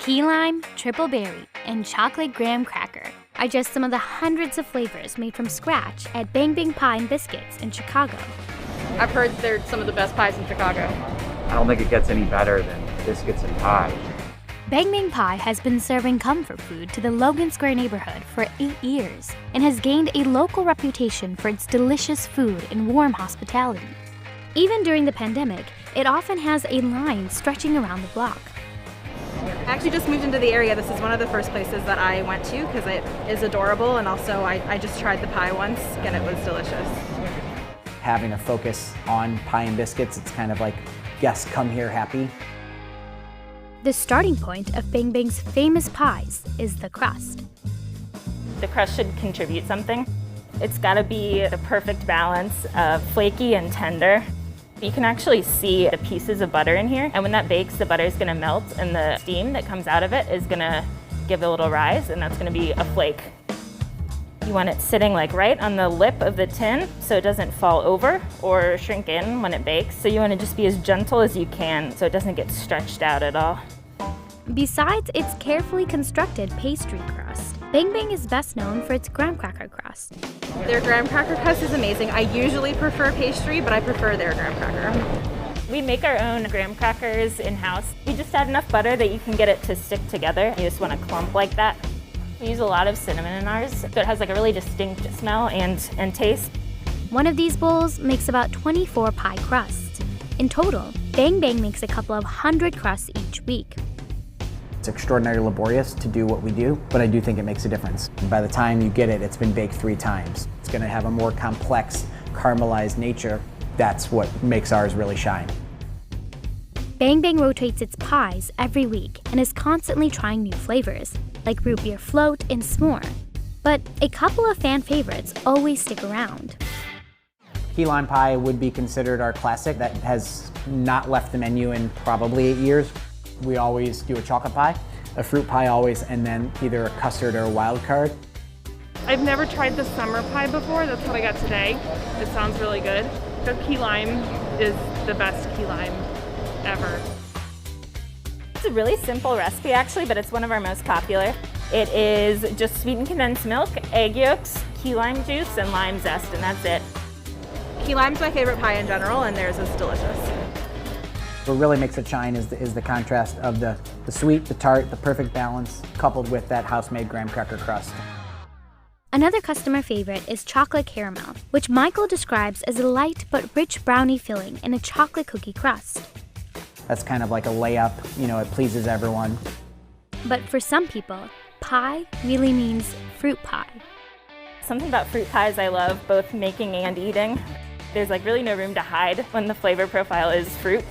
Key lime, triple berry, and chocolate graham cracker are just some of the hundreds of flavors made from scratch at Bang Pie Biscuits in Chicago. I've heard they're some of the best pies in Chicago. I don't think it gets any better than biscuits and pie. Bang Pie has been serving comfort food to the Logan Square neighborhood for 8 years and has gained a local reputation for its delicious food and warm hospitality. Even during the pandemic, it often has a line stretching around the block. I actually just moved into the area. This is one of the first places that I went to because it is adorable, and also I just tried the pie once and it was delicious. Having a focus on pie and biscuits, it's kind of like guests come here happy. The starting point of Bang Bang's famous pies is the crust. The crust should contribute something. It's got to be the perfect balance of flaky and tender. You can actually see the pieces of butter in here, and when that bakes, the butter is going to melt, and the steam that comes out of it is going to give a little rise, and that's going to be a flake. You want it sitting like right on the lip of the tin so it doesn't fall over or shrink in when it bakes. So you want to just be as gentle as you can so it doesn't get stretched out at all. Besides its carefully constructed pastry crust, Bang Bang is best known for its graham cracker crust. Their graham cracker crust is amazing. I usually prefer pastry, but I prefer their graham cracker. We make our own graham crackers in-house. You just add enough butter that you can get it to stick together. You just want a clump like that. We use a lot of cinnamon in ours, so it has like a really distinct smell and taste. One of these bowls makes about 24 pie crusts. In total, Bang Bang makes a couple of 100 crusts each week. It's extraordinarily laborious to do what we do, but I do think it makes a difference. And by the time you get it, it's been baked 3 times. It's going to have a more complex, caramelized nature. That's what makes ours really shine. Bang Bang rotates its pies every week and is constantly trying new flavors, like root beer float and s'more. But a couple of fan favorites always stick around. Key lime pie would be considered our classic that has not left the menu in probably 8 years. We always do a chocolate pie, a fruit pie always, and then either a custard or a wild card. I've never tried the summer pie before. That's what I got today. It sounds really good. The key lime is the best key lime ever. It's a really simple recipe actually, but it's one of our most popular. It is just sweetened condensed milk, egg yolks, key lime juice, and lime zest, and that's it. Key lime's my favorite pie in general, and theirs is delicious. What really makes it shine is the contrast of the sweet, the tart, the perfect balance, coupled with that house-made graham cracker crust. Another customer favorite is chocolate caramel, which Michael describes as a light but rich brownie filling in a chocolate cookie crust. That's kind of like a layup, it pleases everyone. But for some people, pie really means fruit pie. Something about fruit pies I love, both making and eating. There's like really no room to hide when the flavor profile is fruit.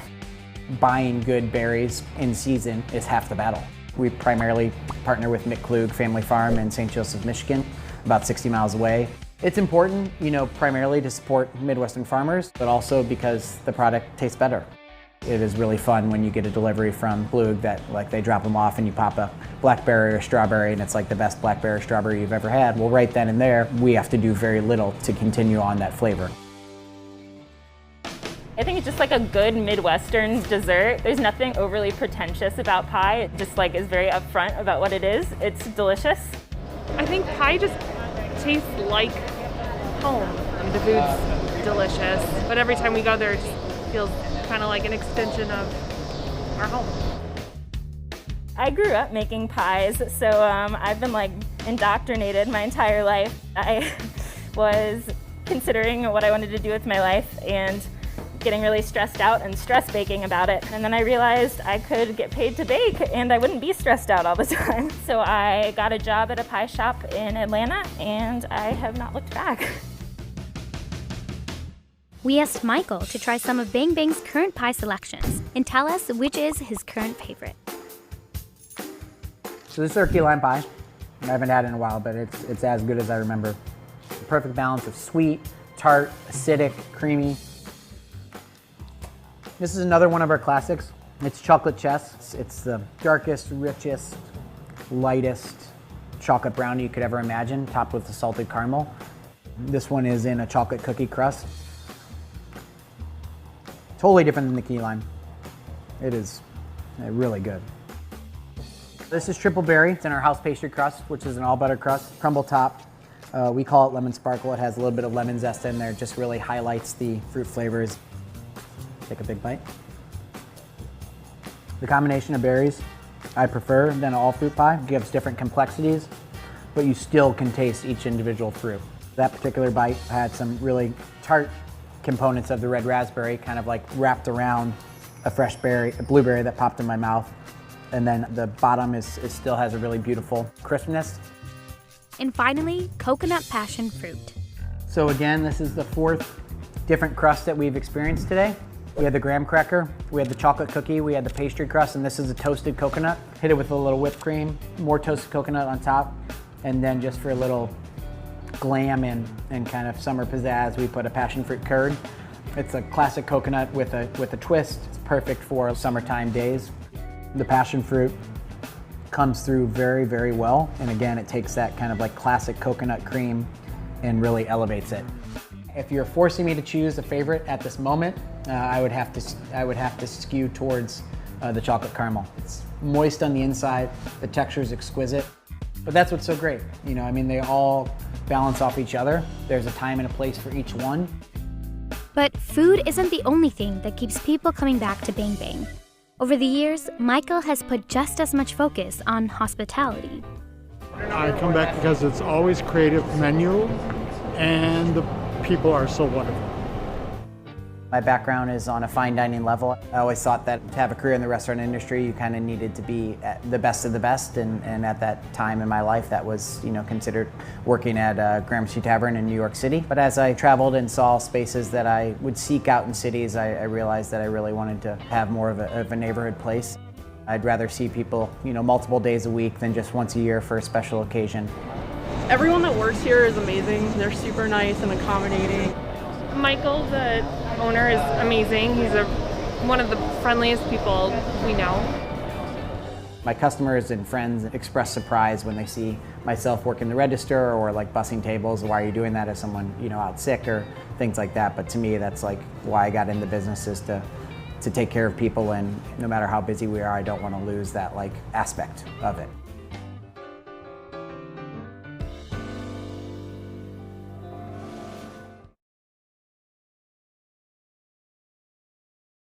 Buying good berries in season is half the battle. We primarily partner with McClug Family Farm in St. Joseph, Michigan, about 60 miles away. It's important, primarily to support Midwestern farmers, but also because the product tastes better. It is really fun when you get a delivery from McClug that they drop them off and you pop a blackberry or strawberry and it's like the best blackberry or strawberry you've ever had. Well, right then and there, we have to do very little to continue on that flavor. I think it's just like a good Midwestern dessert. There's nothing overly pretentious about pie. It just is very upfront about what it is. It's delicious. I think pie just tastes like home. The food's delicious, but every time we go there, it just feels kind of like an extension of our home. I grew up making pies, so I've been indoctrinated my entire life. I was considering what I wanted to do with my life and getting really stressed out and stress baking about it. And then I realized I could get paid to bake and I wouldn't be stressed out all the time. So I got a job at a pie shop in Atlanta and I have not looked back. We asked Michael to try some of Bang Bang's current pie selections and tell us which is his current favorite. So this is our key lime pie. I haven't had it in a while, but it's as good as I remember. The perfect balance of sweet, tart, acidic, creamy. This is another one of our classics. It's chocolate chess. It's the darkest, richest, lightest chocolate brownie you could ever imagine, topped with the salted caramel. This one is in a chocolate cookie crust. Totally different than the key lime. It is really good. This is triple berry. It's in our house pastry crust, which is an all butter crust, crumble top. We call it lemon sparkle. It has a little bit of lemon zest in there. It just really highlights the fruit flavors. Take a big bite. The combination of berries I prefer than an all fruit pie. It gives different complexities, but you still can taste each individual fruit. That particular bite had some really tart components of the red raspberry, kind of like wrapped around a fresh berry, a blueberry that popped in my mouth. And then the bottom still has a really beautiful crispness. And finally, coconut passion fruit. So again, this is the fourth different crust that we've experienced today. We had the graham cracker, we had the chocolate cookie, we had the pastry crust, and this is a toasted coconut. Hit it with a little whipped cream, more toasted coconut on top, and then just for a little glam and kind of summer pizzazz, we put a passion fruit curd. It's a classic coconut with a twist. It's perfect for summertime days. The passion fruit comes through very, very well, and again, it takes that kind of like classic coconut cream and really elevates it. If you're forcing me to choose a favorite at this moment, I would have to skew towards the chocolate caramel. It's moist on the inside, the texture is exquisite, but that's what's so great. You know, I mean, they all balance off each other. There's a time and a place for each one. But food isn't the only thing that keeps people coming back to Bang Bang. Over the years, Michael has put just as much focus on hospitality. I come back because it's always creative menu and the people are so wonderful. My background is on a fine dining level. I always thought that to have a career in the restaurant industry, you kind of needed to be at the best of the best, and at that time in my life, that was, you know, considered working at Gramercy Tavern in New York City. But as I traveled and saw spaces that I would seek out in cities, I realized that I really wanted to have more of a neighborhood place. I'd rather see people, you know, multiple days a week than just once a year for a special occasion. Everyone that works here is amazing. They're super nice and accommodating. Michael, the owner, is amazing. He's one of the friendliest people we know. My customers and friends express surprise when they see myself working the register or like bussing tables. Why are you doing that as someone, you know, out sick or things like that? But to me, that's like why I got into business, is to take care of people, and no matter how busy we are, I don't want to lose that like aspect of it.